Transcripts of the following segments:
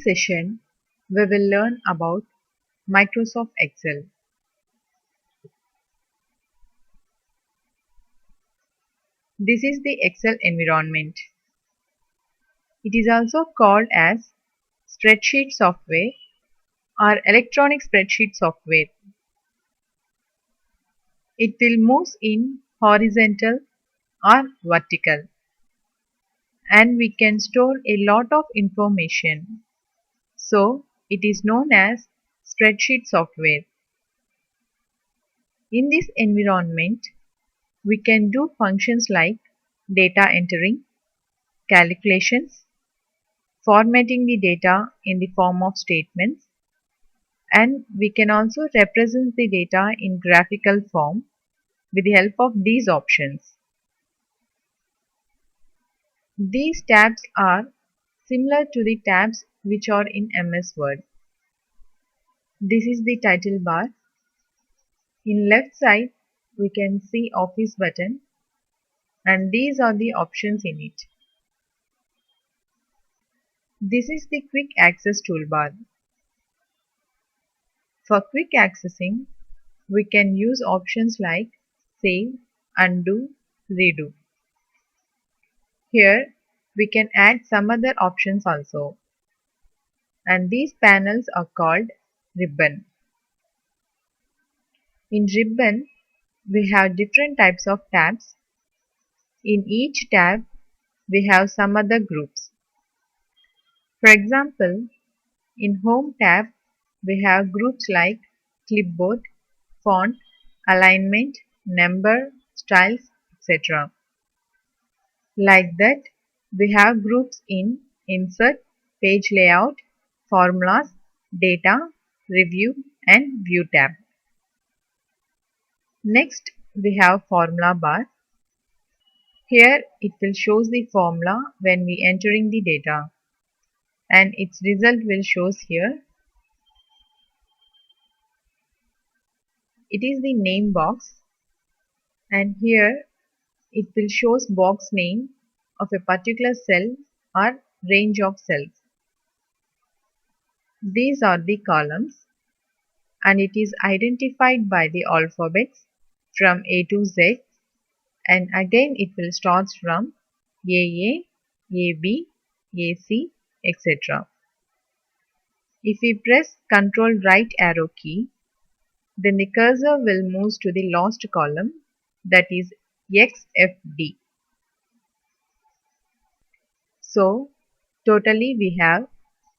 session, we will learn about Microsoft Excel. This is the Excel environment. It is also called as spreadsheet software or electronic spreadsheet software. It will move in horizontal or vertical, and we can store a lot of information. So, it is known as spreadsheet software. In this environment, we can do functions like data entering, calculations, formatting the data in the form of statements, and we can also represent the data in graphical form with the help of these options. These tabs are similar to the tabs which are in MS Word. This is the title bar. In left side, we can see Office button, and these are the options in it. This is the Quick Access toolbar. For quick accessing, we can use options like Save, Undo, Redo. Here, we can add some other options also. And these panels are called ribbon. In ribbon, we have different types of tabs. In each tab, we have some other groups. For example, in Home tab, we have groups like clipboard, font, alignment, number, styles, etc. Like that, we have groups in Insert, Page Layout, Formulas, Data, Review and View tab. Next, we have Formula bar. Here, it will show the formula when we entering the data, and its result will shows here. It is the name box, and here it will shows box name of a particular cell or range of cells. These are the columns, and it is identified by the alphabets from A to Z, and again it will start from AA, AB, AC, etc. If we press Ctrl right arrow key, then the cursor will move to the last column, that is XFD. So, totally we have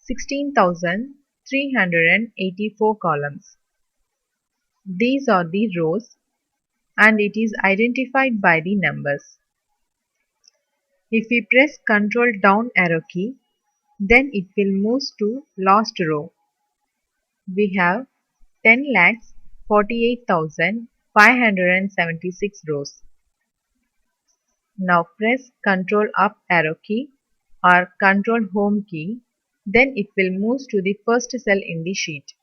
16,384 columns. These are the rows, and it is identified by the numbers. If we press Ctrl down arrow key, then it will move to last row. We have 10,48,576 rows. Now press Ctrl up arrow key or Ctrl home key, then it will move to the first cell in the sheet.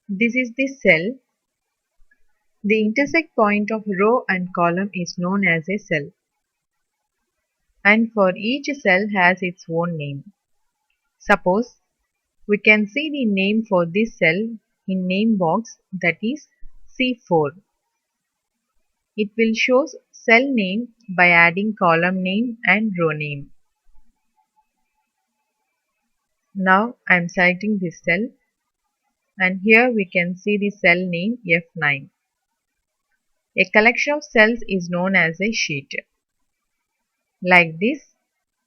This is the cell. The intersect point of row and column is known as a cell, and for each cell has its own name. Suppose we can see the name for this cell in name box, that is C4. It will show cell name by adding column name and row name. Now I am selecting this cell, and here we can see the cell name F9. A collection of cells is known as a sheet. Like this,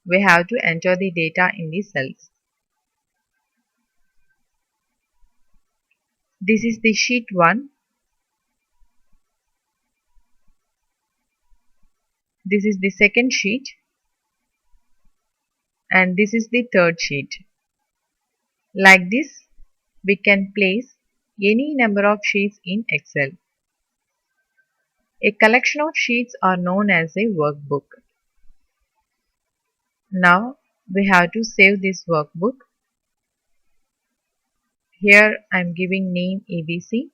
we have to enter the data in the cells. This is the sheet 1. This is the second sheet, and this is the third sheet. Like this, we can place any number of sheets in Excel. A collection of sheets are known as a workbook. Now we have to save this workbook. Here I am giving name ABC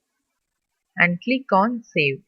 and click on Save.